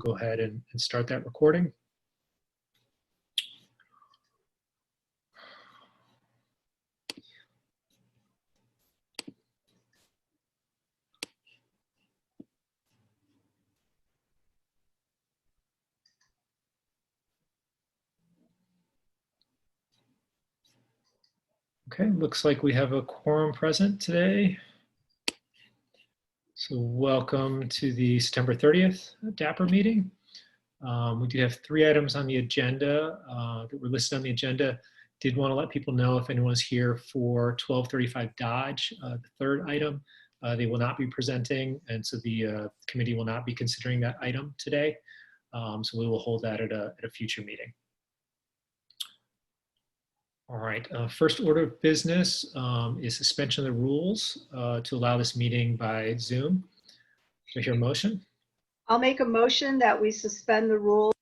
go ahead and start that recording. Okay, looks like we have a quorum present today. So welcome to the September 30th DAPR meeting. We do have 3 items on the agenda that were listed on the agenda. Did want to let people know if anyone's here for 1235 Dodge, the 3rd item, they will not be presenting, and so the committee will not be considering that item today. So we will hold that at a future meeting. All right, first order of business is suspension of the rules to allow this meeting by Zoom. Do I hear a motion? I'll make a motion that we suspend the rules.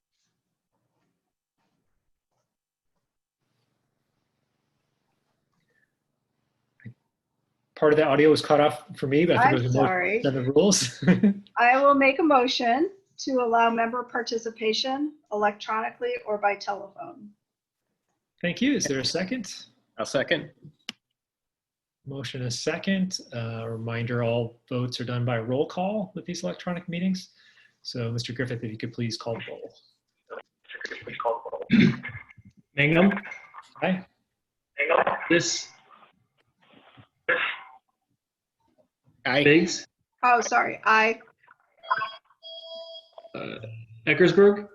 Part of the audio was cut off for me, but I think it was a motion to suspend the rules. I will make a motion to allow member participation electronically or by telephone. Thank you. Is there a second? I'll second. Motion is second. Reminder, all votes are done by roll call with these electronic meetings. So Mr. Griffith, if you could please call the roll. Mangum. Aye. This. Aye. Biggs. Oh, sorry. Aye. Eckersberg.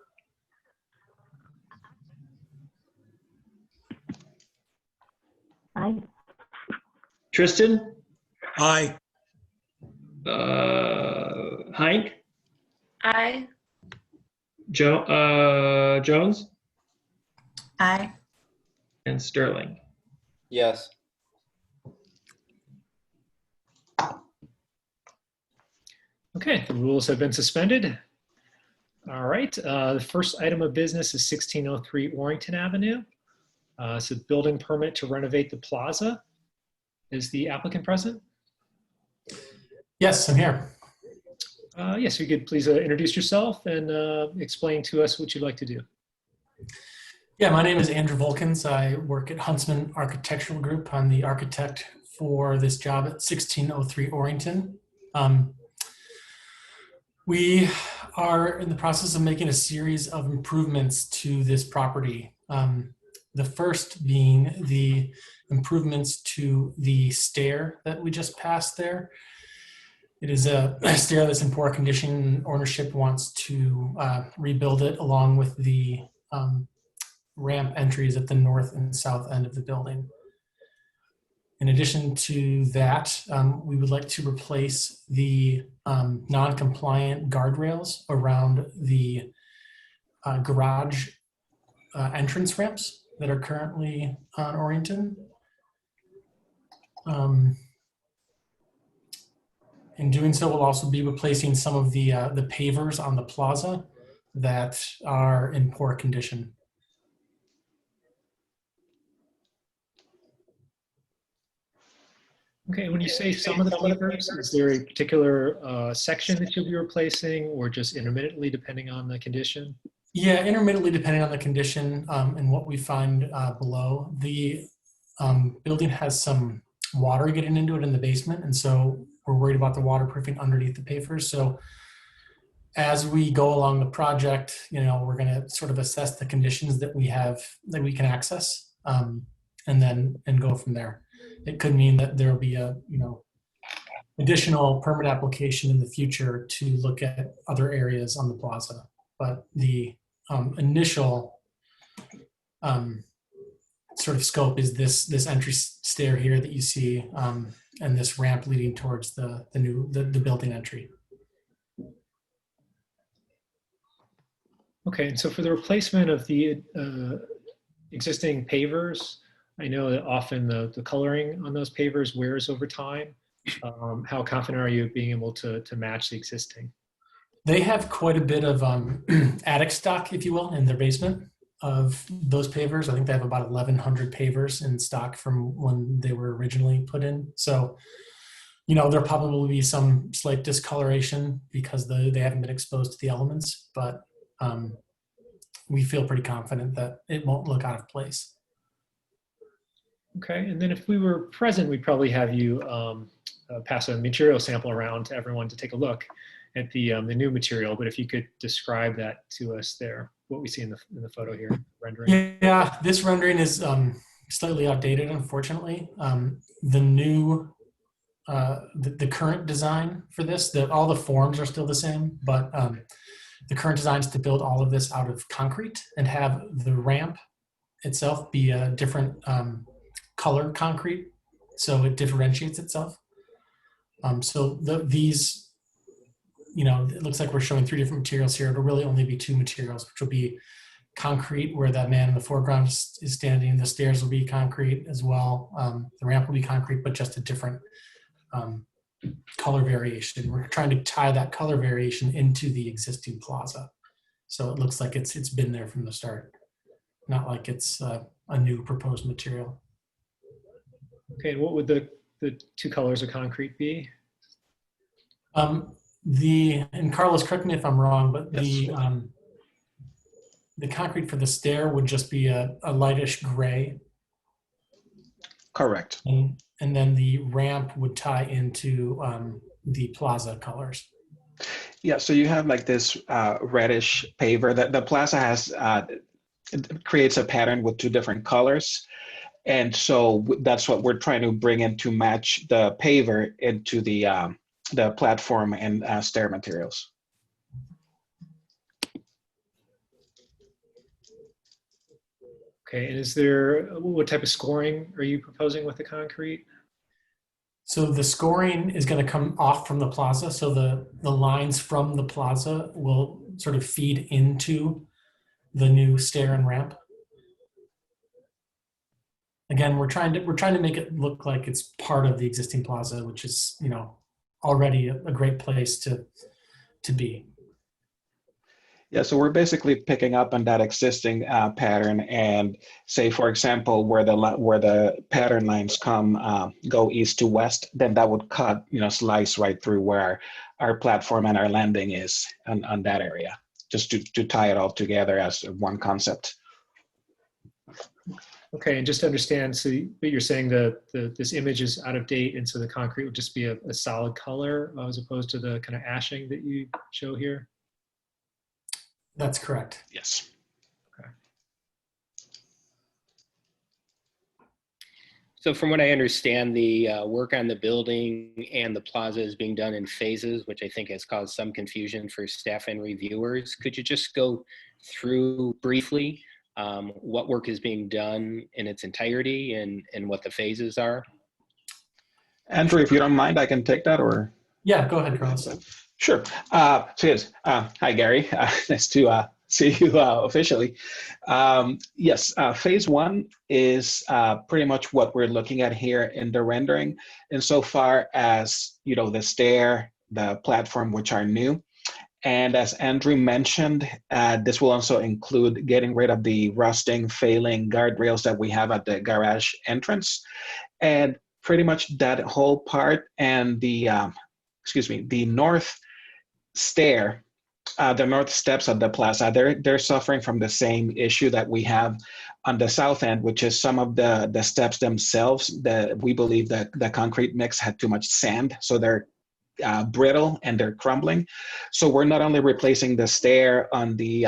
Aye. Tristan. Aye. Hank. Aye. Jones. Aye. And Sterling. Yes. Okay, the rules have been suspended. All right, the first item of business is 1603 Orrington Avenue. It's a building permit to renovate the plaza. Is the applicant present? Yes, I'm here. Yes, you could please introduce yourself and explain to us what you'd like to do. Yeah, my name is Andrew Volkins. I work at Huntsman Architectural Group. I'm the architect for this job at 1603 Orrington. We are in the process of making a series of improvements to this property. The first being the improvements to the stair that we just passed there. It is a stair that's in poor condition. Ownership wants to rebuild it along with the ramp entries at the north and south end of the building. In addition to that, we would like to replace the non-compliant guardrails around the garage entrance ramps that are currently on Orrington. In doing so, we'll also be replacing some of the pavers on the plaza that are in poor condition. Okay, when you say some of the pavers, is there a particular section that you'll be replacing or just intermittently depending on the condition? Yeah, intermittently depending on the condition and what we find below. The building has some water getting into it in the basement, and so we're worried about the waterproofing underneath the pavers. So as we go along the project, we're going to sort of assess the conditions that we have, that we can access, and go from there. It could mean that there will be a additional permit application in the future to look at other areas on the plaza. But the initial sort of scope is this entry stair here that you see, and this ramp leading towards the building entry. Okay, and so for the replacement of the existing pavers, I know that often the coloring on those pavers wears over time. How confident are you of being able to match the existing? They have quite a bit of attic stock, if you will, in their basement of those pavers. I think they have about 1,100 pavers in stock from when they were originally put in. So There'll probably be some slight discoloration because they haven't been exposed to the elements, but we feel pretty confident that it won't look out of place. Okay, and then if we were present, we'd probably have you pass a material sample around to everyone to take a look at the new material. But if you could describe that to us there, what we see in the photo here, rendering. Yeah, this rendering is slightly outdated, unfortunately. The current design for this, all the forms are still the same, but the current design is to build all of this out of concrete and have the ramp itself be a different color concrete, so it differentiates itself. These, it looks like we're showing 3 different materials here. It'll really only be 2 materials, which will be concrete where that man in the foreground is standing. The stairs will be concrete as well. The ramp will be concrete, but just a different color variation. We're trying to tie that color variation into the existing plaza, so it looks like it's been there from the start, not like it's a new proposed material. Okay, and what would the 2 colors of concrete be? And Carlos, correct me if I'm wrong, but Yes. the concrete for the stair would just be a lightish gray, Correct. and then the ramp would tie into the plaza colors. Yeah, so you have like this reddish paver. The plaza has it creates a pattern with 2 different colors, and so that's what we're trying to bring in to match the paver into the platform and stair materials. Okay, and what type of scoring are you proposing with the concrete? So the scoring is going to come off from the plaza. So the lines from the plaza will sort of feed into the new stair and ramp. Again, we're trying to make it look like it's part of the existing plaza, which is, already a great place to be. Yeah, so we're basically picking up on that existing pattern, and say, for example, where the pattern lines go east to west, then that would cut, slice right through where our platform and our landing is on that area, just to tie it all together as one concept. Okay, and just to understand, so you're saying this image is out of date, and so the concrete would just be a solid color as opposed to the kind of ashing that you show here? That's correct. Yes. Okay. So from what I understand, the work on the building and the plaza is being done in phases, which I think has caused some confusion for staff and reviewers. Could you just go through briefly what work is being done in its entirety and what the phases are? Andrew, if you don't mind, I can take that, or? Yeah, go ahead, Carlos. Sure. So yes. Hi, Gary. Nice to see you officially. Yes, phase 1 is pretty much what we're looking at here in the rendering, insofar as the stair, the platform, which are new. And as Andrew mentioned, this will also include getting rid of the rusting, failing guardrails that we have at the garage entrance, and pretty much that whole part, and the north stair, the north steps of the plaza, they're suffering from the same issue that we have on the south end, which is some of the steps themselves that we believe that the concrete mix had too much sand, so they're brittle and they're crumbling. So we're not only replacing the stair on the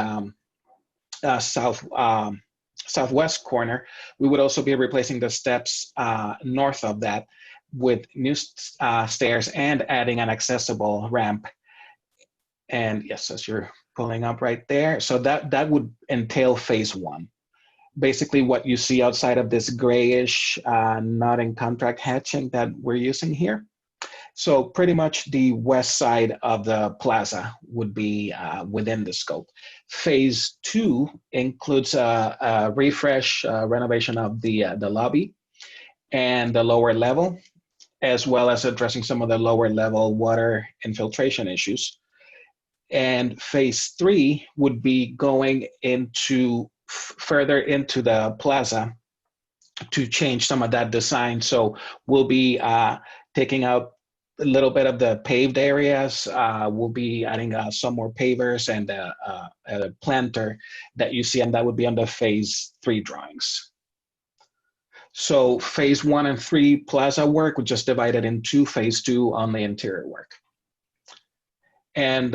southwest corner, we would also be replacing the steps north of that with new stairs and adding an accessible ramp. And yes, as you're pulling up right there, so that would entail phase 1. Basically what you see outside of this grayish not in contract hatching that we're using here. So pretty much the west side of the plaza would be within the scope. Phase 2 includes a refresh, renovation of the lobby and the lower level, as well as addressing some of the lower level water infiltration issues. And phase 3 would be going into further into the plaza to change some of that design. So we'll be taking out a little bit of the paved areas. We'll be adding some more pavers and a planter that you see, and that would be on the phase 3 drawings. So phase 1 and 3 plaza work, we just divided into phase 2 on the interior work. And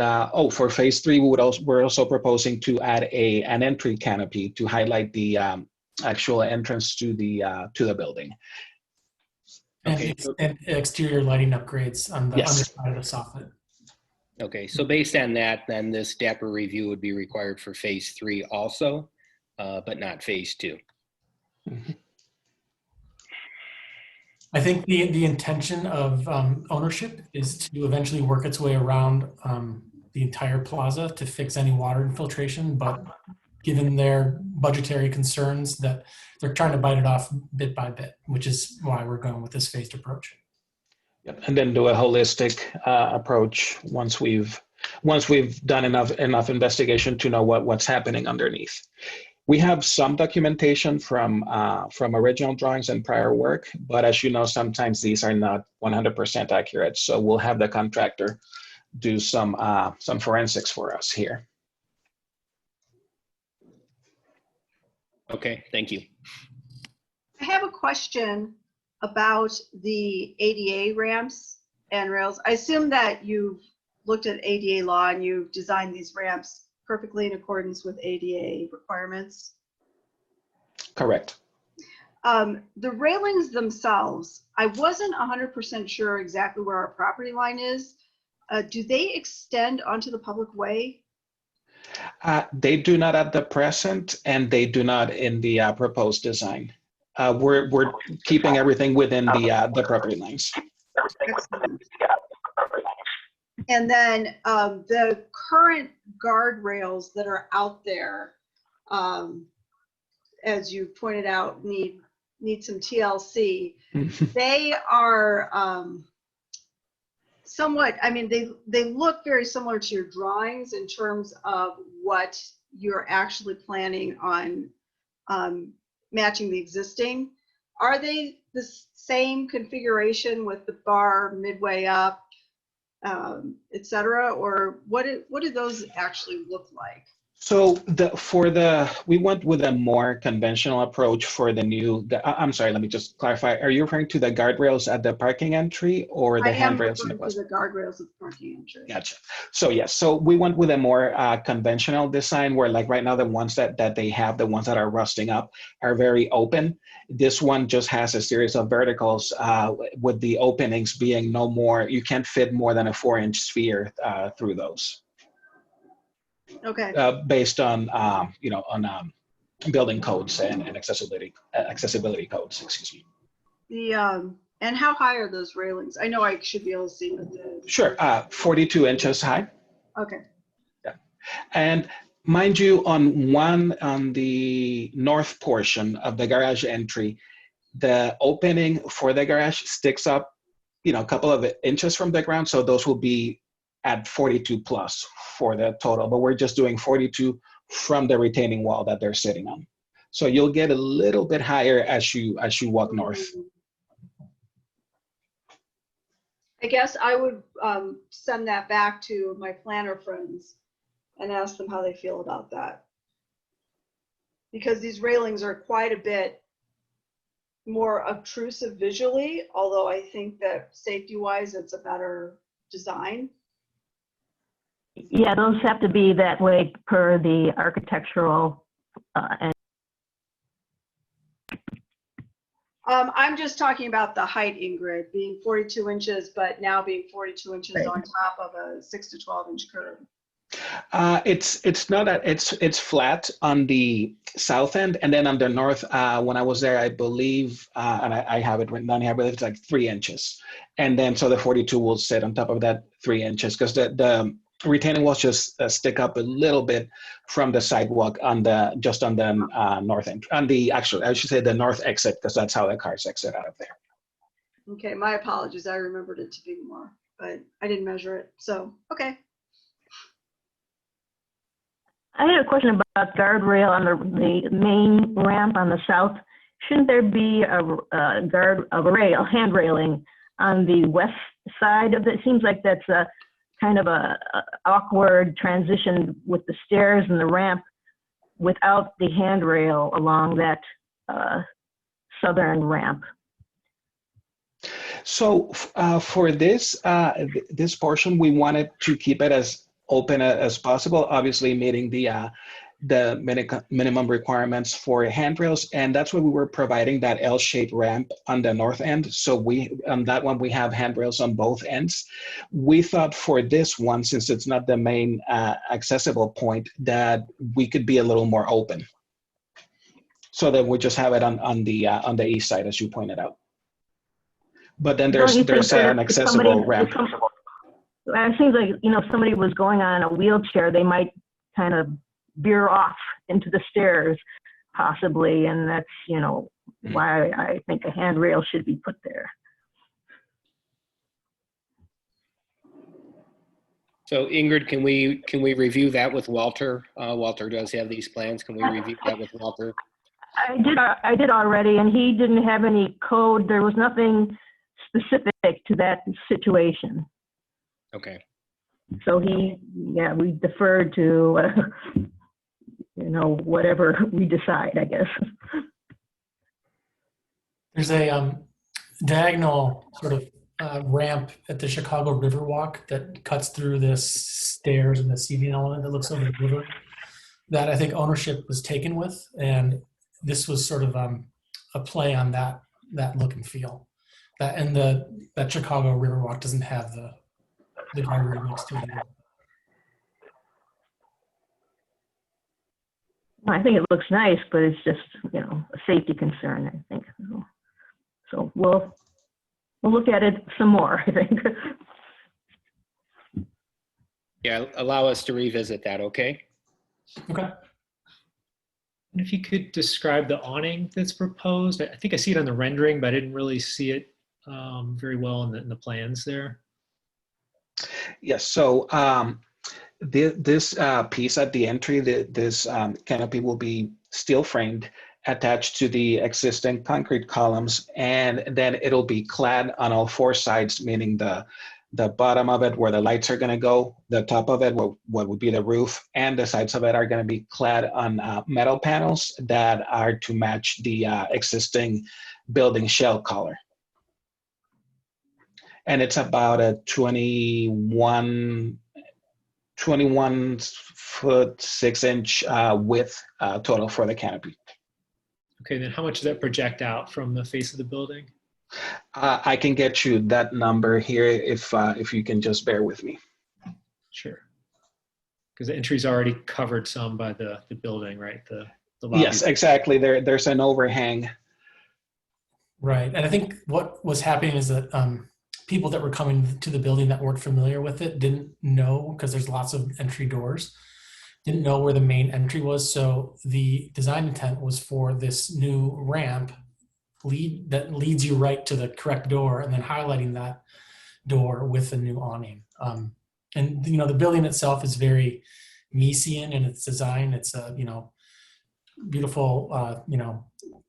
for phase 3, we're also proposing to add an entry canopy to highlight the actual entrance to the building. Okay. And exterior lighting upgrades on the Yes. underside of the soffit. Okay, so based on that, then this DAPR review would be required for phase 3 also, but not phase 2. Mm-hmm. I think the intention of ownership is to eventually work its way around the entire plaza to fix any water infiltration, but given their budgetary concerns, that they're trying to bite it off bit by bit, which is why we're going with this phased approach. Yep. And then do a holistic approach once we've done enough investigation to know what's happening underneath. We have some documentation from original drawings and prior work, but as you know, sometimes these are not 100% accurate. So we'll have the contractor do some forensics for us here. Okay, thank you. I have a question about the ADA ramps and rails. I assume that you've looked at ADA law and you've designed these ramps perfectly in accordance with ADA requirements. Correct. The railings themselves, I wasn't 100% sure exactly where our property line is. Do they extend onto the public way? They do not at the present, and they do not in the proposed design. We're keeping everything within the property lines. Excellent. And then the current guardrails that are out there, as you pointed out, need some TLC. They are somewhat, I mean, they look very similar to your drawings in terms of what you're actually planning on matching the existing. Are they the same configuration with the bar midway up, et cetera, or what do those actually look like? So we went with a more conventional approach for the new. I'm sorry, let me just clarify. Are you referring to the guardrails at the parking entry or the handrails in the plaza? The guardrails at the parking entry. Gotcha. So yes, so we went with a more conventional design where, like right now, the ones that they have, the ones that are rusting up, are very open. This one just has a series of verticals with the openings being no more. You can't fit more than a 4-inch sphere through those. Okay. Based on building codes and accessibility codes. Excuse me. And how high are those railings? I know I should be able to see, but Sure, 42 inches high. Okay. Yeah, and mind you, on the north portion of the garage entry, the opening for the garage sticks up, a couple of inches from the ground. So those will be at 42 plus for the total, but we're just doing 42 from the retaining wall that they're sitting on. So you'll get a little bit higher as you walk north. I guess I would send that back to my planner friends and ask them how they feel about that. Because these railings are quite a bit more obtrusive visually, although I think that safety-wise, it's a better design. Yeah, those have to be that way per the architectural and I'm just talking about the height, Ingrid, being 42 inches, but now being 42 inches Right. on top of a 6 to 12 inch curve. It's not that it's flat on the south end, and then on the north, when I was there, I believe, and I have it written down here, I believe it's like 3 inches. And then so the 42 will sit on top of that 3 inches, because the retaining walls just stick up a little bit from the sidewalk on the north end, I should say the north exit, because that's how the cars exit out of there. Okay, my apologies. I remembered it to be more, but I didn't measure it. So, okay. I had a question about guardrail on the main ramp on the south. Shouldn't there be a hand railing on the west side of it? It seems like that's a kind of a awkward transition with the stairs and the ramp without the handrail along that southern ramp. So for this this portion, we wanted to keep it as open as possible, obviously meeting the minimum requirements for handrails, and that's why we were providing that L-shaped ramp on the north end. So we on that one we have handrails on both ends. We thought for this one, since it's not the main accessible point, that we could be a little more open, so that we just have it on the east side, as you pointed out. But then there's an accessible ramp. It seems like, you know, if somebody was going on a wheelchair, they might kind of veer off into the stairs, possibly, and that's, you know, why I think a handrail should be put there. So Ingrid, can we review that with Walter? Walter does have these plans. Can we review that with Walter? I did already, and he didn't have any code. There was nothing specific to that situation. Okay. So we deferred to, you know, whatever we decide, I guess. There's a diagonal sort of ramp at the Chicago Riverwalk that cuts through this stairs and the seating element that looks over the river that I think ownership was taken with. And this was sort of a play on that look and feel. That Chicago Riverwalk doesn't have the guardrail next to it either. I think it looks nice, but it's just, you know, a safety concern, I think. So we'll look at it some more, I think. Yeah, allow us to revisit that, okay? Okay. And if you could describe the awning that's proposed, I think I see it on the rendering, but I didn't really see it very well in the plans there. Yes, so this piece at the entry, this canopy will be steel framed, attached to the existing concrete columns, and then it'll be clad on all four sides, meaning the bottom of it where the lights are going to go, the top of it, what would be the roof, and the sides of it are going to be clad on metal panels that are to match the existing building shell color. And it's about a 21 foot 6 inch width total for the canopy. Okay, then how much does that project out from the face of the building? I can get you that number here if you can just bear with me. Sure. Because the entry's already covered some by the building, right? The lobby. Yes, exactly. There's an overhang. Right, and I think what was happening is that people that were coming to the building that weren't familiar with it didn't know, because there's lots of entry doors, didn't know where the main entry was. So the design intent was for this new ramp that leads you right to the correct door, and then highlighting that door with a new awning. And you know, the building itself is very Miesian in its design. It's a, you know, beautiful you know,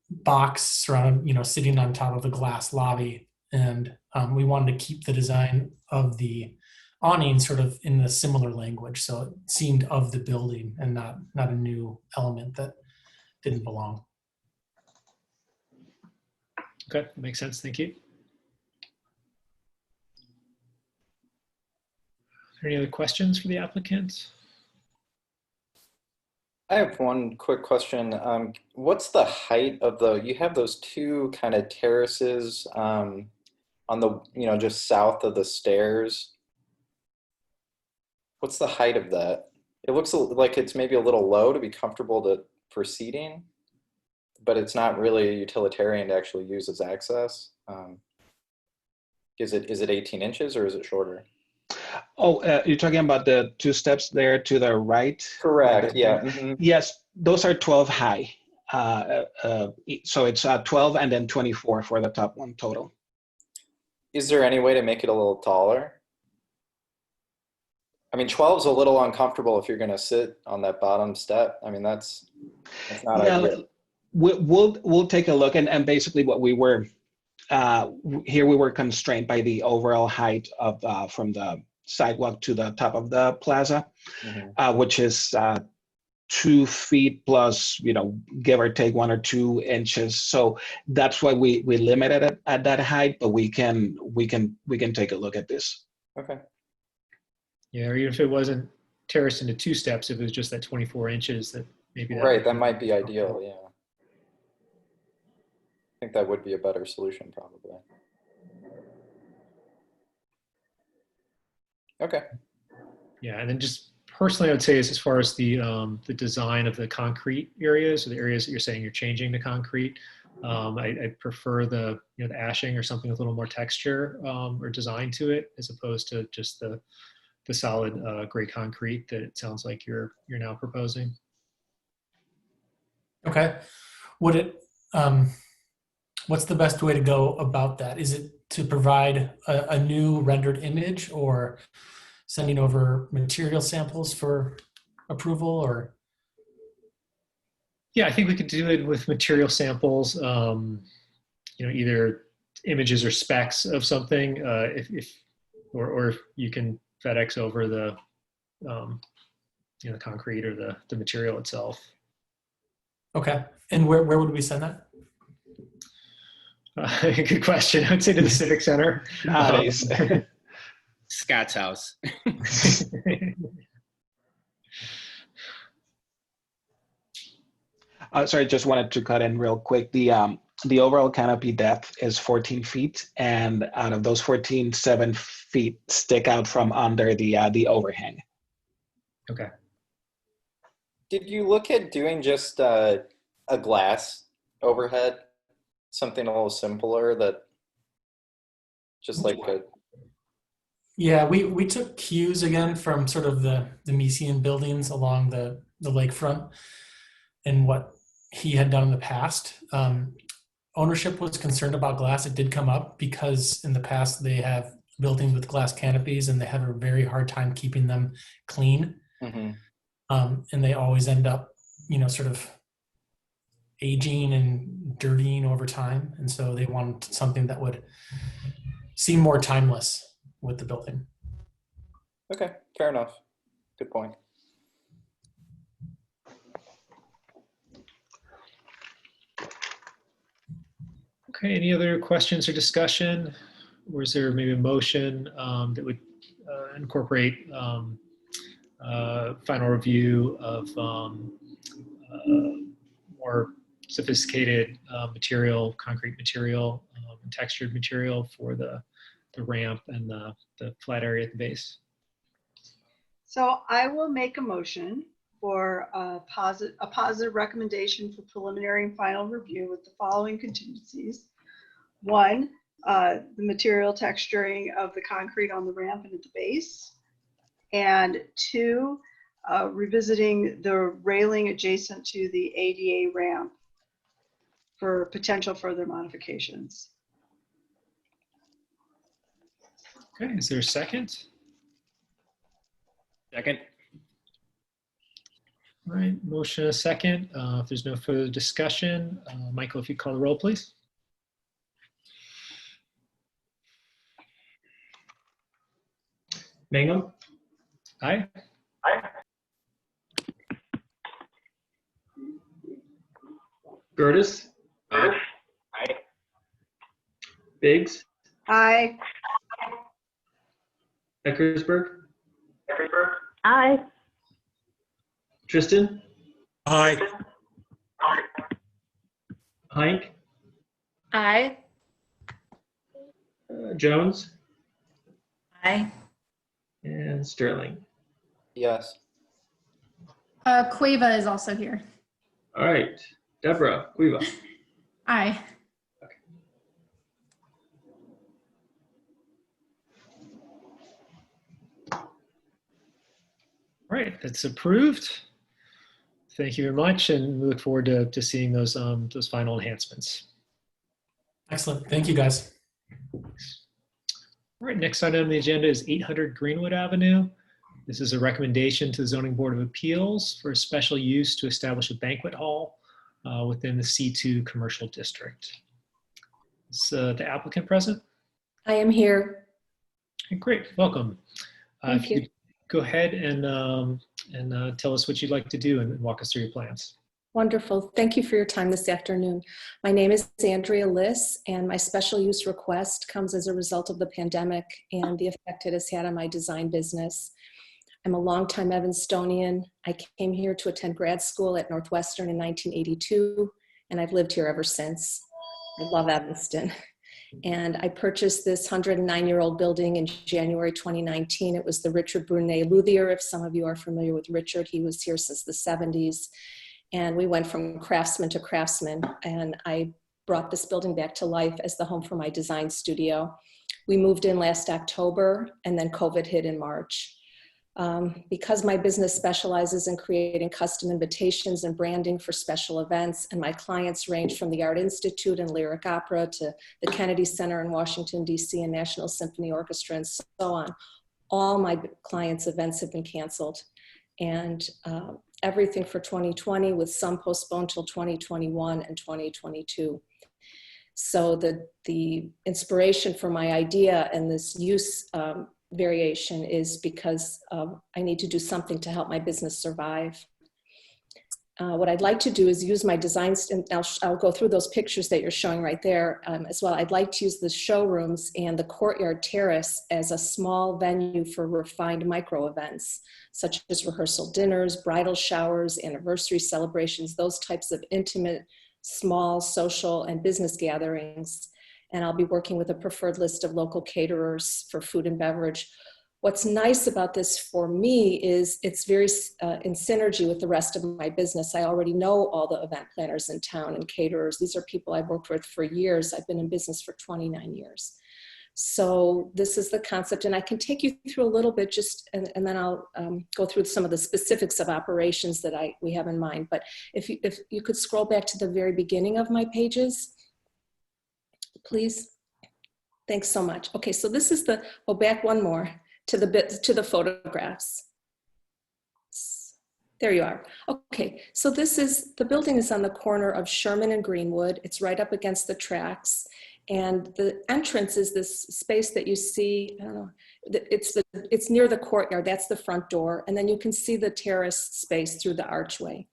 box surrounded, you know, sitting on top of a glass lobby. And we wanted to keep the design of the awning sort of in a similar language, so it seemed of the building and not a new element that didn't belong. Okay, that makes sense. Thank you. Are there any other questions for the applicant? I have one quick question. What's the height of you have those two kind of terraces on the, you know, just south of the stairs. What's the height of that? It looks like it's maybe a little low to be comfortable for seating, but it's not really utilitarian to actually use as access. Is it 18 inches or is it shorter? Oh, you're talking about the two steps there to the right? Correct, yeah. Mm-hmm. Yes, those are 12 high. So it's 12 and then 24 for the top one total. Is there any way to make it a little taller? I mean, 12 is a little uncomfortable if you're going to sit on that bottom step. I mean, that's not ideal. We'll take a look, and basically what we were here we were constrained by the overall height of from the sidewalk to the top of the plaza, which is 2 feet plus, give or take 1 or 2 inches. So that's why we limited it at that height, but we can take a look at this. Okay. Yeah, or even if it wasn't terraced into 2 steps, if it was just that 24 inches, that maybe Right, that might be ideal, yeah. I think that would be a better solution, probably. Okay. Yeah, and then just personally, I would say is as far as the design of the concrete areas, or the areas that you're saying you're changing to concrete, I prefer the the ashing or something with a little more texture or design to it, as opposed to just the solid gray concrete that it sounds like you're now proposing. Okay. Would it, what's the best way to go about that? Is it to provide a new rendered image, or sending over material samples for approval, or? Yeah, I think we could do it with material samples, either images or specs of something, or if you can FedEx over the the concrete or the material itself. Okay. And where would we send that? Good question. I would say to the Civic Center. Nice. Scott's house. Sorry, just wanted to cut in real quick. The overall canopy depth is 14 feet, and out of those 14, 7 feet stick out from under the overhang. Okay. Did you look at doing just a glass overhead? Something a little simpler that just like a... Yeah, we took cues again from sort of the Mesian buildings along the lakefront and what he had done in the past. Ownership was concerned about glass. It did come up because in the past they have buildings with glass canopies and they have a very hard time keeping them clean. And they always end up, sort of aging and dirtying over time. And so they wanted something that would seem more timeless with the building. Okay, fair enough. Good point. Okay, any other questions or discussion? Or is there maybe a motion that would incorporate final review of more sophisticated material, concrete material, and textured material for the ramp and the flat area at the base? So I will make a motion for a positive recommendation for preliminary and final review with the following contingencies. 1, the material texturing of the concrete on the ramp and at the base. And 2, revisiting the railing adjacent to the ADA ramp for potential further modifications. Okay, is there a second? Second. All right, motion and a second. If there's no further discussion, Michael, if you call the roll, please. Mangum, Aye. Gertis, Aye. Biggs, Aye. Eckersberg, Aye. Tristan, Aye. Hink, Aye. Jones, Aye. and Sterling. Yes. Cueva is also here. All right, Deborah, Cueva. Aye. All right, that's approved. Thank you very much, and we look forward to seeing those final enhancements. Excellent. Thank you, guys. All right, next item on the agenda is 800 Greenwood Avenue. This is a recommendation to the Zoning Board of Appeals for a special use to establish a banquet hall within the C2 commercial district. Is the applicant present? I am here. Okay, great, welcome. Thank If you. you could go ahead and tell us what you'd like to do and walk us through your plans. Wonderful. Thank you for your time this afternoon. My name is Andrea Liss, and my special use request comes as a result of the pandemic and the effect it has had on my design business. I'm a longtime Evanstonian. I came here to attend grad school at Northwestern in 1982, and I've lived here ever since. I love Evanston. And I purchased this 109-year-old building in January 2019. It was the Richard Brunet Luthier. If some of you are familiar with Richard, he was here since the 70s. And we went from craftsman to craftsman. And I brought this building back to life as the home for my design studio. We moved in last October, and then COVID hit in March. Because my business specializes in creating custom invitations and branding for special events, and my clients range from the Art Institute and Lyric Opera to the Kennedy Center in Washington, D.C. and National Symphony Orchestra and so on, all my clients' events have been canceled. And everything for 2020 with some postponed till 2021 and 2022. So the inspiration for my idea and this use variation is because I need to do something to help my business survive. What I'd like to do is use my designs, and I'll go through those pictures that you're showing right there as well. I'd like to use the showrooms and the courtyard terrace as a small venue for refined micro events, such as rehearsal dinners, bridal showers, anniversary celebrations, those types of intimate, small social and business gatherings. And I'll be working with a preferred list of local caterers for food and beverage. What's nice about this for me is it's very in synergy with the rest of my business. I already know all the event planners in town and caterers. These are people I've worked with for years. I've been in business for 29 years. So this is the concept, and I can take you through a little bit just, and then I'll go through some of the specifics of operations that we have in mind. But if you could scroll back to the very beginning of my pages, please. Thanks so much. Okay, so this is back one more to the photographs. There you are. Okay, so the building is on the corner of Sherman and Greenwood. It's right up against the tracks. And the entrance is this space that you see, I don't know, it's near the courtyard, that's the front door. And then you can see the terrace space through the archway.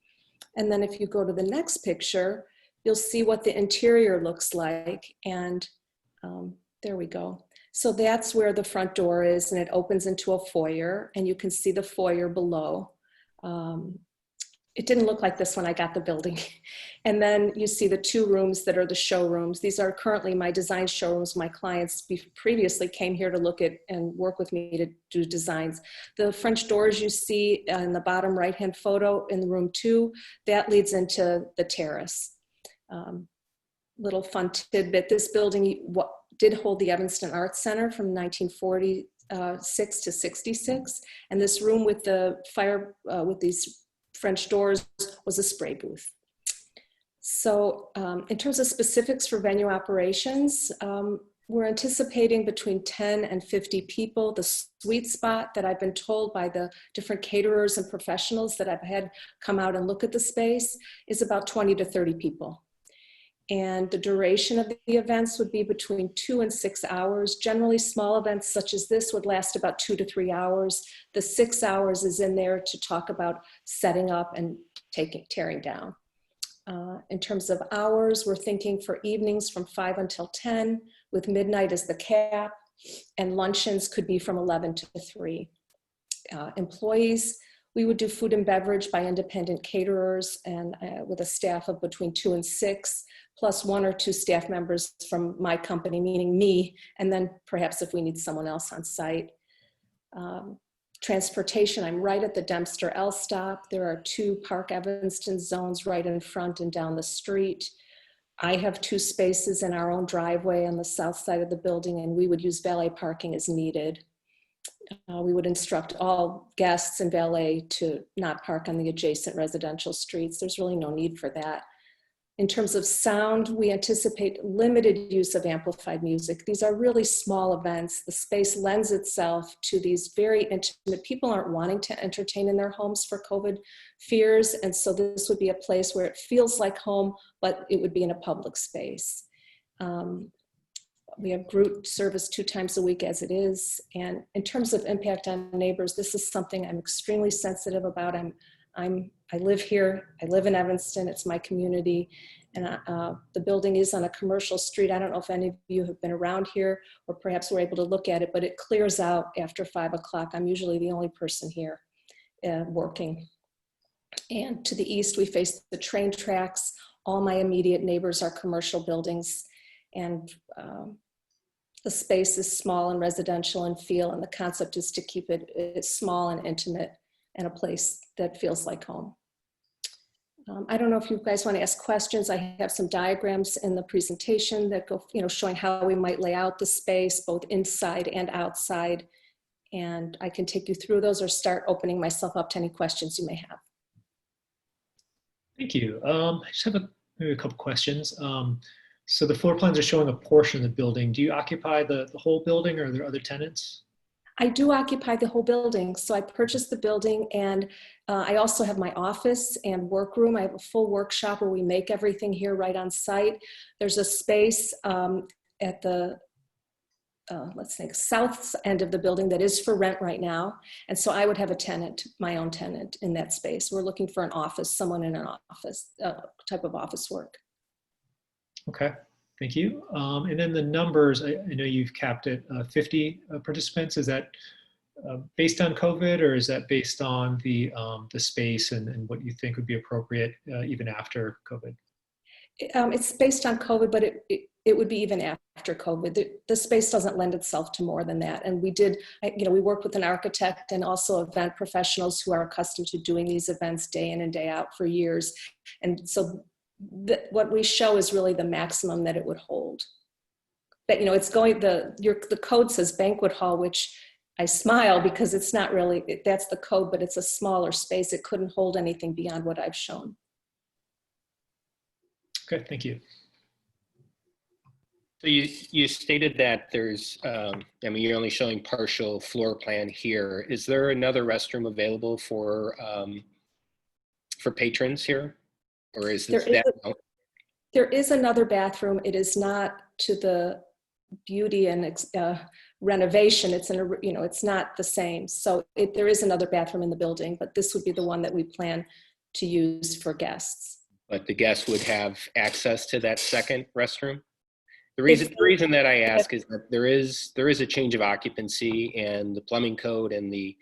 And then if you go to the next picture, you'll see what the interior looks like. And there we go. So that's where the front door is, and it opens into a foyer, and you can see the foyer below. It didn't look like this when I got the building. And then you see the two rooms that are the showrooms. These are currently my design showrooms. My clients previously came here to look at and work with me to do designs. The French doors you see in the bottom right-hand photo in room 2, that leads into the terrace. Little fun tidbit, this building did hold the Evanston Arts Center from 1946 to 66. And this room with the with these French doors was a spray booth. So in terms of specifics for venue operations, we're anticipating between 10 and 50 people. The sweet spot that I've been told by the different caterers and professionals that I've had come out and look at the space is about 20 to 30 people. And the duration of the events would be between 2 and 6 hours. Generally, small events such as this would last about 2 to 3 hours. The 6 hours is in there to talk about setting up and tearing down. In terms of hours, we're thinking for evenings from 5 until 10, with midnight as the cap, and luncheons could be from 11 to 3. Employees, we would do food and beverage by independent caterers and with a staff of between 2 and 6, plus 1 or 2 staff members from my company, meaning me, and then perhaps if we need someone else on site. Transportation, I'm right at the Dempster L stop. There are 2 Park Evanston zones right in front and down the street. I have 2 spaces in our own driveway on the south side of the building, and we would use valet parking as needed. We would instruct all guests and valet to not park on the adjacent residential streets. There's really no need for that. In terms of sound, we anticipate limited use of amplified music. These are really small events. The space lends itself to these very intimate, people aren't wanting to entertain in their homes for COVID fears. And so this would be a place where it feels like home, but it would be in a public space. We have group service 2 times a week as it is. And in terms of impact on neighbors, this is something I'm extremely sensitive about. I live here, I live in Evanston, it's my community. And the building is on a commercial street. I don't know if any of you have been around here or perhaps were able to look at it, but it clears out after 5 o'clock. I'm usually the only person here working. And to the east, we face the train tracks. All my immediate neighbors are commercial buildings, and the space is small and residential in feel, and the concept is to keep it small and intimate and a place that feels like home. I don't know if you guys want to ask questions. I have some diagrams in the presentation that go, showing how we might lay out the space, both inside and outside. And I can take you through those or start opening myself up to any questions you may have. Thank you. I just have maybe a couple questions. So the floor plans are showing a portion of the building. Do you occupy the whole building, or are there other tenants? I do occupy the whole building. So I purchased the building, and I also have my office and workroom. I have a full workshop where we make everything here right on site. There's a space at the, let's think, south end of the building that is for rent right now. And so I would have a tenant, my own tenant in that space. We're looking for an office, someone in an office, type of office work. Okay, thank you. And then the numbers, I know you've capped it 50 participants. Is that based on COVID, or is that based on the space and what you think would be appropriate even after COVID? It's based on COVID, but it would be even after COVID. The space doesn't lend itself to more than that. And we work with an architect and also event professionals who are accustomed to doing these events day in and day out for years. And so what we show is really the maximum that it would hold. But it's going, the code says banquet hall, which I smile because it's not really, that's the code, but it's a smaller space. It couldn't hold anything beyond what I've shown. Okay, thank you. So you stated that there's, you're only showing partial floor plan here. Is there another restroom available for patrons here? Or is this there is another bathroom. It is not to the beauty and renovation. It's it's not the same. So there is another bathroom in the building, but this would be the one that we plan to use for guests. But the guests would have access to that second restroom? The reason that I ask is that there is a change of occupancy, and the plumbing code and the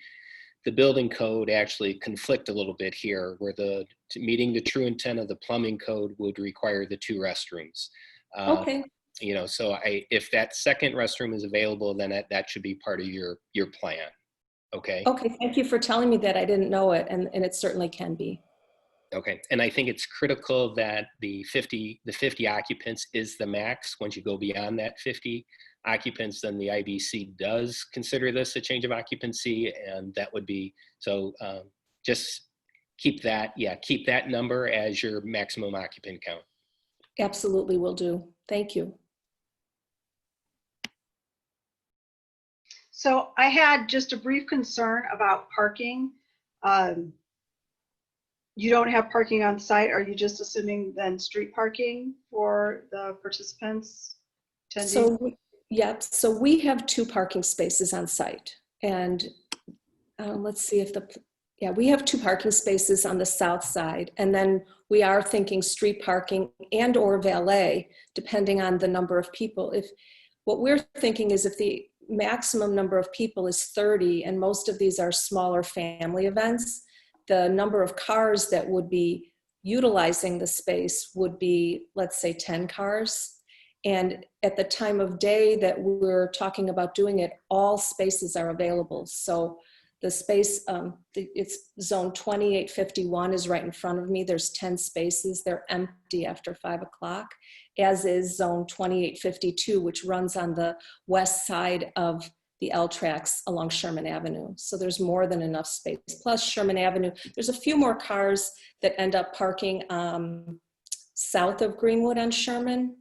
building code actually conflict a little bit here, where meeting the true intent of the plumbing code would require the 2 restrooms. Okay. So if that second restroom is available, then that should be part of your plan. Okay. Okay. Thank you for telling me that. I didn't know it, and it certainly can be. Okay. And I think it's critical that the 50 occupants is the max. Once you go beyond that 50 occupants, then the IBC does consider this a change of occupancy, and that would be, so just keep that number as your maximum occupant count. Absolutely will do. Thank you. So I had just a brief concern about parking. You don't have parking on site. Are you just assuming then street parking for the participants? Attendees? So we have 2 parking spaces on site, and let's see if we have 2 parking spaces on the south side, and then we are thinking street parking and or valet, depending on the number of people. What we're thinking is if the maximum number of people is 30, and most of these are smaller family events, the number of cars that would be utilizing the space would be, let's say, 10 cars. And at the time of day that we're talking about doing it, all spaces are available. So the space, it's zone 2851 is right in front of me. There's 10 spaces. They're empty after 5 o'clock, as is zone 2852, which runs on the west side of the L tracks along Sherman Avenue. So there's more than enough space. Plus Sherman Avenue, there's a few more cars that end up parking south of Greenwood on Sherman,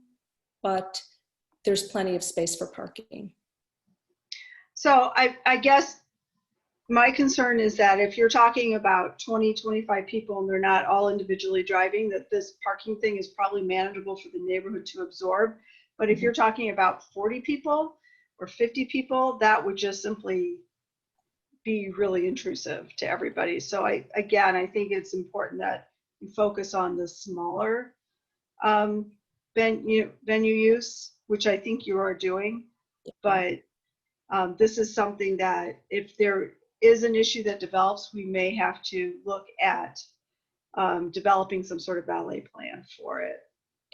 but there's plenty of space for parking. So I guess my concern is that if you're talking about 20, 25 people and they're not all individually driving, that this parking thing is probably manageable for the neighborhood to absorb. But if you're talking about 40 people or 50 people, that would just simply be really intrusive to everybody. So I think it's important that you focus on the smaller venue use, which I think you are doing. But this is something that if there is an issue that develops, we may have to look at developing some sort of valet plan for it.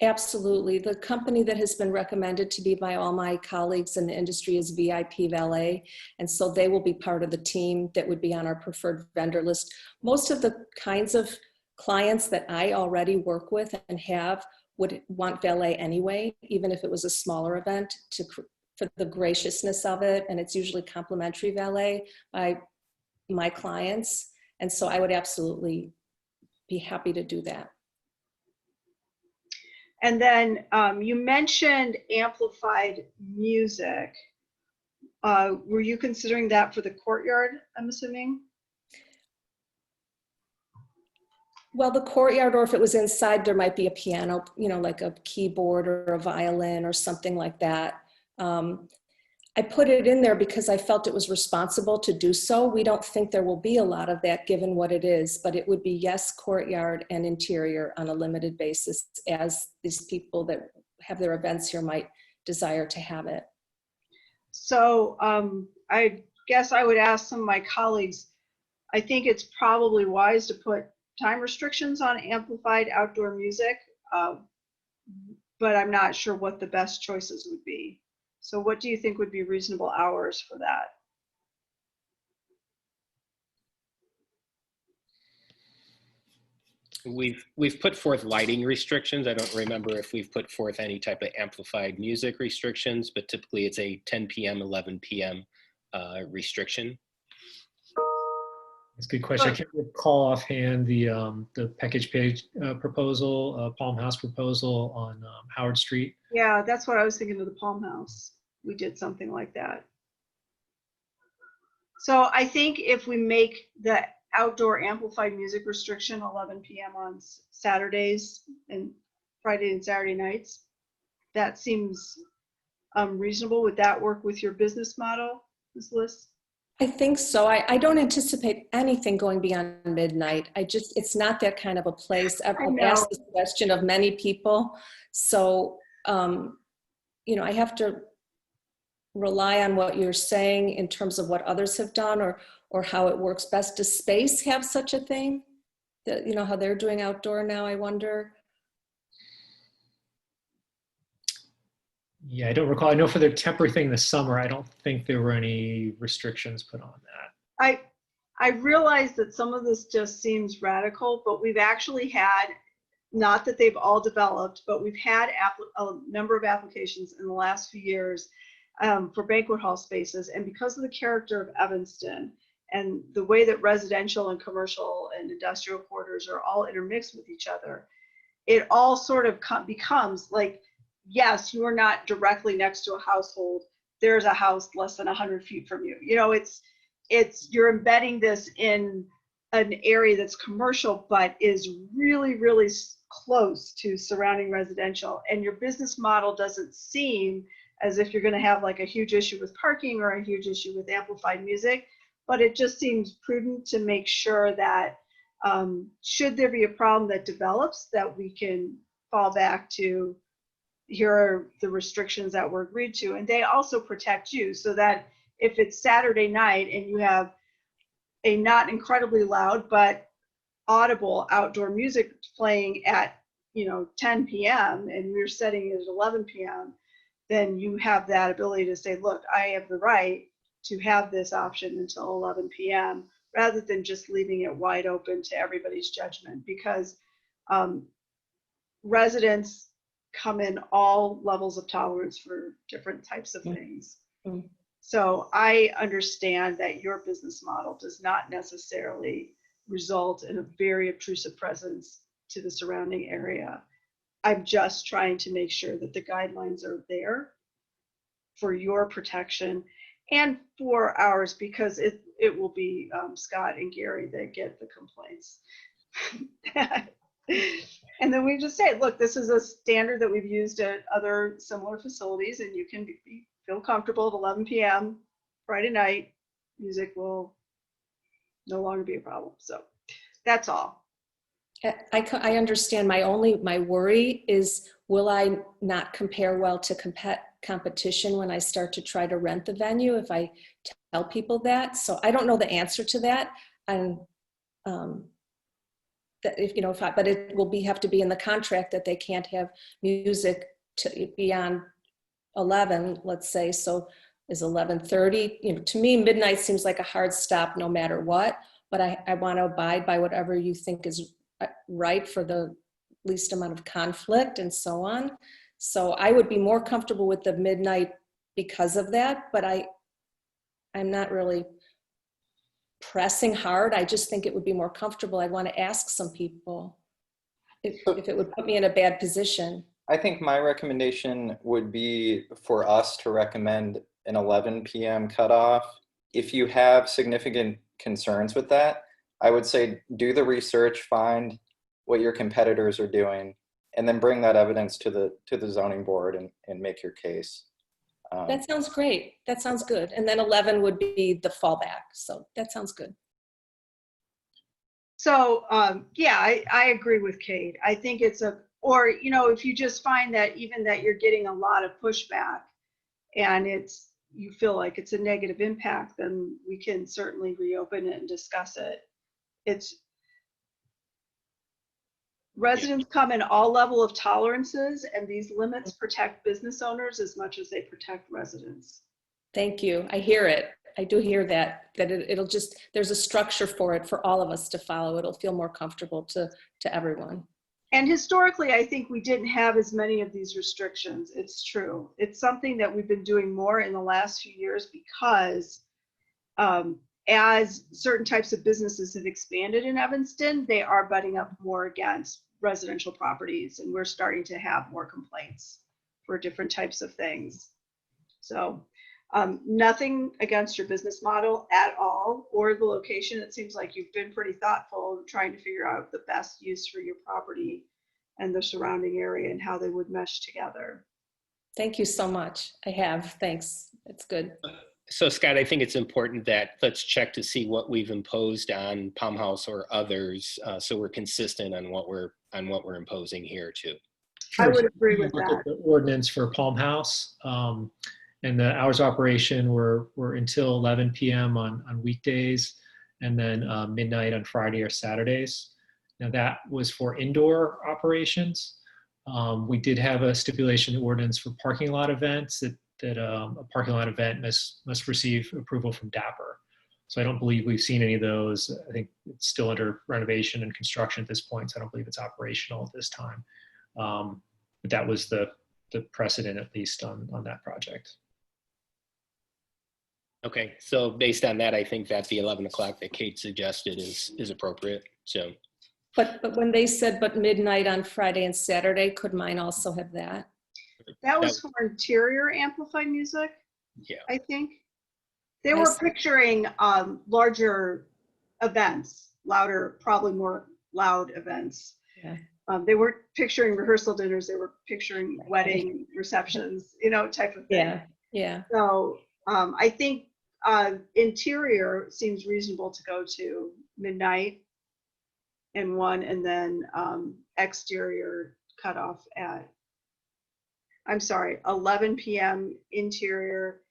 Absolutely. The company that has been recommended to be by all my colleagues in the industry is VIP Valet. And so they will be part of the team that would be on our preferred vendor list. Most of the kinds of clients that I already work with and have would want valet anyway, even if it was a smaller event, for the graciousness of it. And it's usually complimentary valet by my clients. And so I would absolutely be happy to do that. And then you mentioned amplified music. Were you considering that for the courtyard, I'm assuming? Well, the courtyard, or if it was inside, there might be a piano, like a keyboard or a violin or something like that. I put it in there because I felt it was responsible to do so. We don't think there will be a lot of that given what it is, but it would be yes, courtyard and interior on a limited basis as these people that have their events here might desire to have it. So I guess I would ask some of my colleagues, I think it's probably wise to put time restrictions on amplified outdoor music, but I'm not sure what the best choices would be. So what do you think would be reasonable hours for that? We've put forth lighting restrictions. I don't remember if we've put forth any type of amplified music restrictions, but typically it's a 10 p.m., 11 p.m. Restriction. That's a good question. I can't recall offhand the package page proposal, Palm House proposal on Howard Street. Yeah, that's what I was thinking of, the Palm House. We did something like that. So I think if we make the outdoor amplified music restriction 11 p.m. on Saturdays and Friday and Saturday nights, that seems reasonable. Would that work with your business model, Ms. Liss? I think so. I don't anticipate anything going beyond midnight. It's not that kind of a place. I've asked this question of many people. So, I have to rely on what you're saying in terms of what others have done or how it works best. Does Space have such a thing? That, how they're doing outdoor now, I wonder. Yeah, I don't recall. I know for their temporary thing this summer, I don't think there were any restrictions put on that. I realize that some of this just seems radical, but we've actually had, not that they've all developed, but we've had a number of applications in the last few years for banquet hall spaces. And because of the character of Evanston and the way that residential and commercial and industrial quarters are all intermixed with each other, it all sort of becomes like, yes, you are not directly next to a household. There's a house less than 100 feet from you. You're embedding this in an area that's commercial, but is really, really close to surrounding residential. And your business model doesn't seem as if you're going to have like a huge issue with parking or a huge issue with amplified music, but it just seems prudent to make sure that should there be a problem that develops, that we can fall back to, here are the restrictions that were agreed to. And they also protect you so that if it's Saturday night and you have a not incredibly loud but audible outdoor music playing at 10 p.m. and you're setting it at 11 p.m., then you have that ability to say, look, I have the right to have this option until 11 p.m. rather than just leaving it wide open to everybody's judgment, because residents come in all levels of tolerance for different types of things. Mm-hmm. So I understand that your business model does not necessarily result in a very obtrusive presence to the surrounding area. I'm just trying to make sure that the guidelines are there for your protection and for ours, because it will be Scott and Gary that get the complaints. And then we just say, look, this is a standard that we've used at other similar facilities, and you can feel comfortable at 11 p.m. Friday night. Music will no longer be a problem. So that's all. I understand. My worry is, will I not compare well to competition when I start to try to rent the venue if I tell people that? So I don't know the answer to that. And that if, but it will have to be in the contract that they can't have music beyond 11, let's say. So is 11:30? To me, midnight seems like a hard stop no matter what. But I want to abide by whatever you think is right for the least amount of conflict and so on. So I would be more comfortable with the midnight because of that, but I'm not really pressing hard. I just think it would be more comfortable. I'd want to ask some people if it would put me in a bad position. I think my recommendation would be for us to recommend an 11 p.m. cutoff. If you have significant concerns with that, I would say do the research, find what your competitors are doing, and then bring that evidence to the zoning board and make your case. That sounds great. That sounds good. And then 11 would be the fallback. So that sounds good. So yeah, I agree with Kate. I think it's or if you just find that even that you're getting a lot of pushback and you feel like it's a negative impact, then we can certainly reopen it and discuss it. Residents come in all level of tolerances, and these limits protect business owners as much as they protect residents. Thank you. I hear it. I do hear that it'll just, there's a structure for it for all of us to follow. It'll feel more comfortable to everyone. And historically, I think we didn't have as many of these restrictions. It's true. It's something that we've been doing more in the last few years because as certain types of businesses have expanded in Evanston, they are butting up more against residential properties, and we're starting to have more complaints for different types of things. So nothing against your business model at all or the location. It seems like you've been pretty thoughtful trying to figure out the best use for your property and the surrounding area and how they would mesh together. Thank you so much. I have. Thanks. It's good. So Scott, I think it's important that let's check to see what we've imposed on Palm House or others, so we're consistent on what we're imposing here too. I would agree with Look that. at the ordinance for Palm House, and the hours of operation were until 11 p.m. on weekdays, and then midnight on Friday or Saturdays. Now that was for indoor operations. We did have a stipulation in the ordinance for parking lot events that a parking lot event must receive approval from DAPR. So I don't believe we've seen any of those. I think it's still under renovation and construction at this point, so I don't believe it's operational at this time. But that was the precedent, at least on that project. Okay, so based on that, I think that the 11 o'clock that Kate suggested is appropriate. So, but when they said but midnight on Friday and Saturday, could mine also have that? That was for interior amplified music. Yeah, I think they were picturing larger events, louder, probably more loud events. Yeah. They weren't picturing rehearsal dinners. They were picturing wedding receptions, type of thing. Yeah. Yeah. So I think interior seems reasonable to go to midnight and 1, and then exterior cutoff at 11 p.m. interior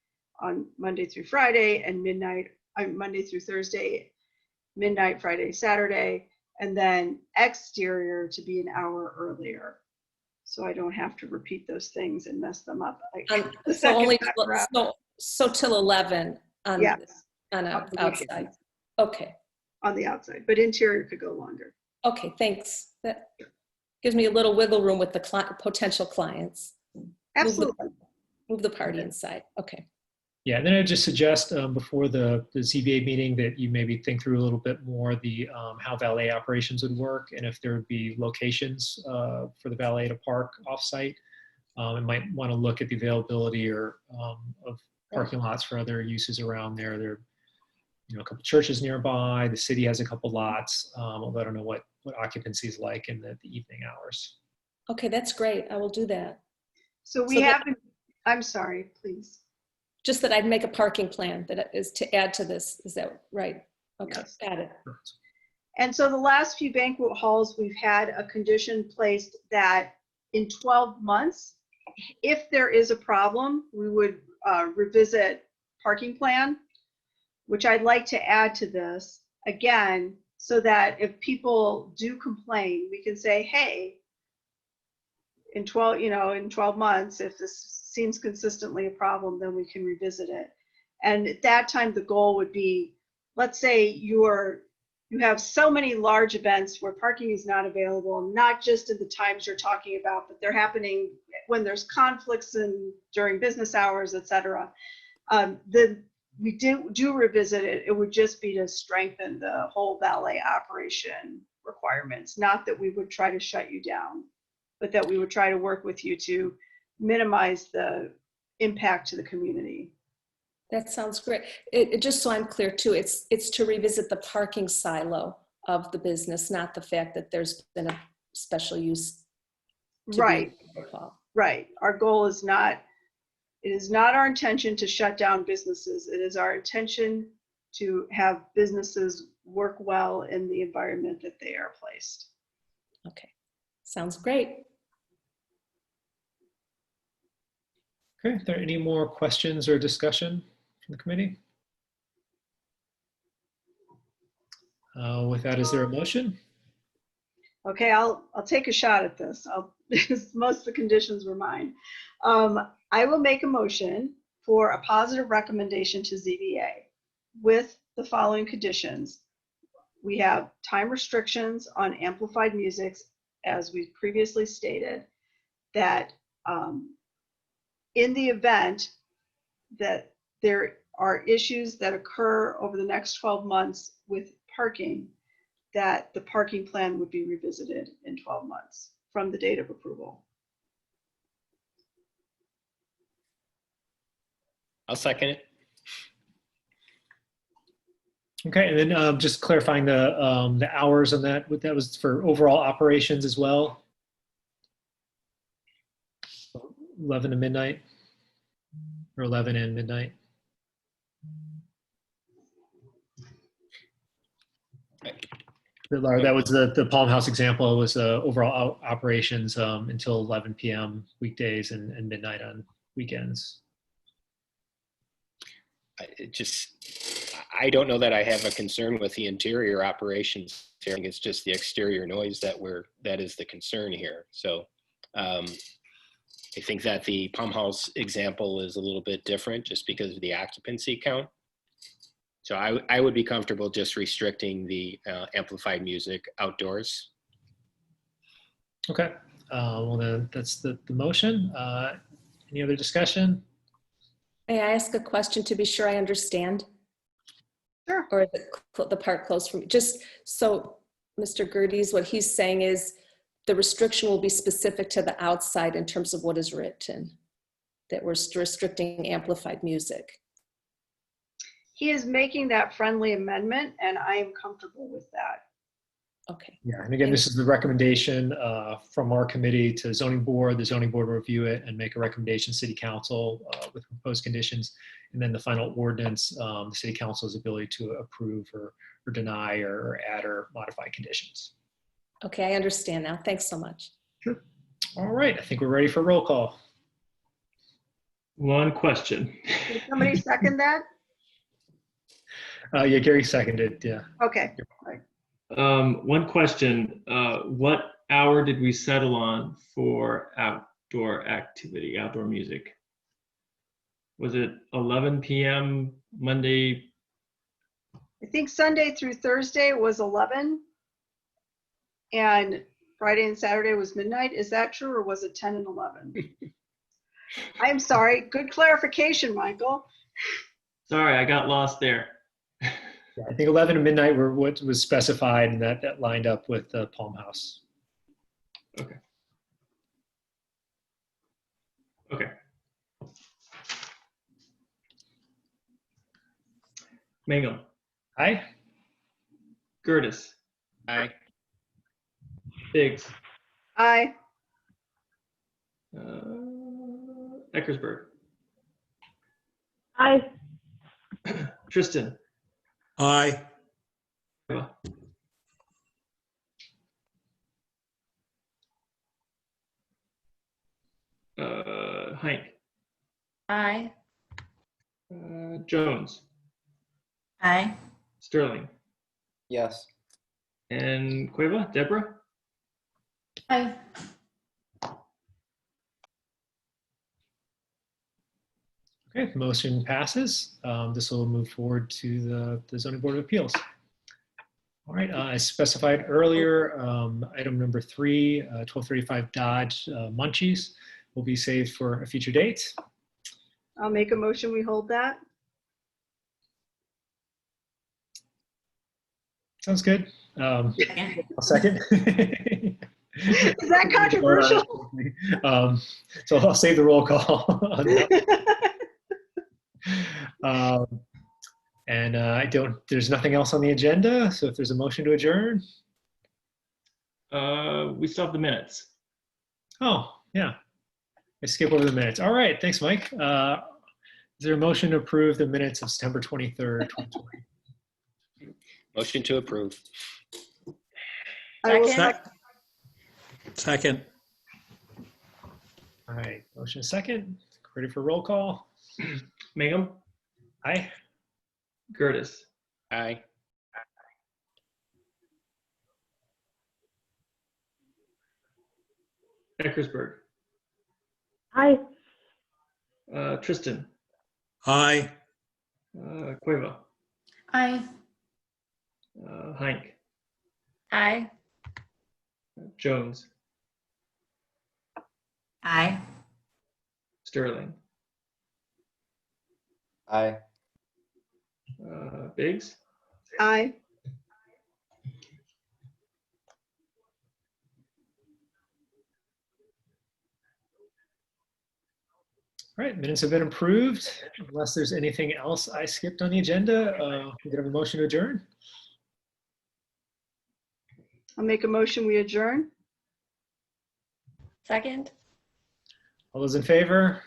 on Monday through Friday, and midnight Monday through Thursday, midnight Friday, Saturday, and then exterior to be an hour earlier. So I don't have to repeat those things and mess them up. So till 11 on, yes, on outside. Okay. On the outside, but interior could go longer. Okay, thanks. That gives me a little wiggle room with the potential clients. Absolutely. Move the party inside. Okay. Yeah, and then I'd just suggest before the ZBA meeting that you maybe think through a little bit more the how valet operations would work, and if there would be locations for the valet to park offsite. And might want to look at the availability of parking lots for other uses around there. a couple churches nearby. The city has a couple lots, although I don't know what occupancy is like in the evening hours. Okay, that's great. I will do that. So we So that- haven't, I'm sorry, please. Just that I'd make a parking plan that is to add to this. Is that right? Okay, Yes. got it. And so the last few banquet halls, we've had a condition placed that in 12 months, if there is a problem, we would revisit parking plan, which I'd like to add to this again, so that if people do complain, we can say, hey, in 12 months, if this seems consistently a problem, then we can revisit it. And at that time, the goal would be, let's say you have so many large events where parking is not available, not just in the times you're talking about, but they're happening when there's conflicts and during business hours, et cetera. Then we do revisit it. It would just be to strengthen the whole valet operation requirements, not that we would try to shut you down, but that we would try to work with you to minimize the impact to the community. That sounds great. Just so I'm clear too, it's to revisit the parking silo of the business, not the fact that there's been a special use. Right. Right. Our goal is not, it is not our intention to shut down businesses. It is our intention to have businesses work well in the environment that they are placed. Okay, sounds great. Okay, are there any more questions or discussion from the committee? With that, is there a motion? Okay, I'll take a shot at this. Because most of the conditions were mine. I will make a motion for a positive recommendation to ZBA with the following conditions. We have time restrictions on amplified music, as we previously stated, that in the event that there are issues that occur over the next 12 months with parking, that the parking plan would be revisited in 12 months from the date of approval. I'll second it. Okay, and then just clarifying the hours on that. That was for overall operations as well. 11 to midnight, or 11 and midnight. That was the Palm House example. Was overall operations until 11 p.m. weekdays and midnight on weekends. I don't know that I have a concern with the interior operations. I think it's just the exterior noise that is the concern here. So I think that the Palm House example is a little bit different just because of the occupancy count. So I would be comfortable just restricting the amplified music outdoors. Okay, well then that's the motion. Any other discussion? May I ask a question to be sure I understand? Sure. Or is the part closed for me? Just so Mr. Gerdes, what he's saying is the restriction will be specific to the outside in terms of what is written, that we're restricting amplified music. He is making that friendly amendment, and I am comfortable with that. Okay. Yeah, and again, this is the recommendation from our committee to zoning board. The zoning board will review it and make a recommendation to city council with proposed conditions. And then the final ordinance, the city council's ability to approve or deny or add or modify conditions. Okay, I understand now. Thanks so much. Sure. All right, I think we're ready for roll call. One question. Did somebody second that? Yeah, Gary seconded, yeah. Okay. One question. What hour did we settle on for outdoor activity, outdoor music? Was it 11 p.m. Monday? I think Sunday through Thursday was 11, and Friday and Saturday was midnight. Is that true, or was it 10 and 11? I'm sorry. Good clarification, Michael. Sorry, I got lost there. Yeah, I think 11 to midnight were what was specified, and that lined up with the Palm House. Okay. Okay. Mangum. Aye. Gertis, Aye. Biggs, Aye. Eckersberg, Aye. Tristan, Aye. Hank, Aye. Jones, Aye. Sterling, Yes. and Cueva, Deborah? Aye. Okay, motion passes. This will move forward to the Zoning Board of Appeals. All right, as specified earlier, item number 3, 1235 Dodge Munchies will be saved for a future date. I'll make a motion, we hold that. Sounds good. I'll second. Is that controversial? So I'll save the roll call. on that. And there's nothing else on the agenda. So if there's a motion to adjourn. We still have the minutes. Oh, yeah. I skip over the minutes. All right. Thanks, Mike. Is there a motion to approve the minutes of September 23rd, 2020? Motion to approve. I will Second. Second. All right. Motion second. Ready for roll call? Mangum, Aye. Gertis, Aye. Eckersberg, Aye. Tristan, Aye. Cueva, Aye. Hank, Aye. Jones, Aye. Sterling, Aye. Biggs, Aye. All right. Minutes have been approved. Unless there's anything else I skipped on the agenda, we could have a motion to adjourn. I'll make a motion, we adjourn. Second. All those in favor?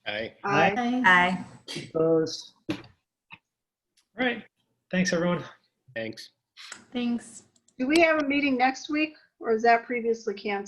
Aye. Aye. Aye. Opposed? All right. Thanks, everyone. Thanks. Thanks. Do we have a meeting next week or is that previously canceled?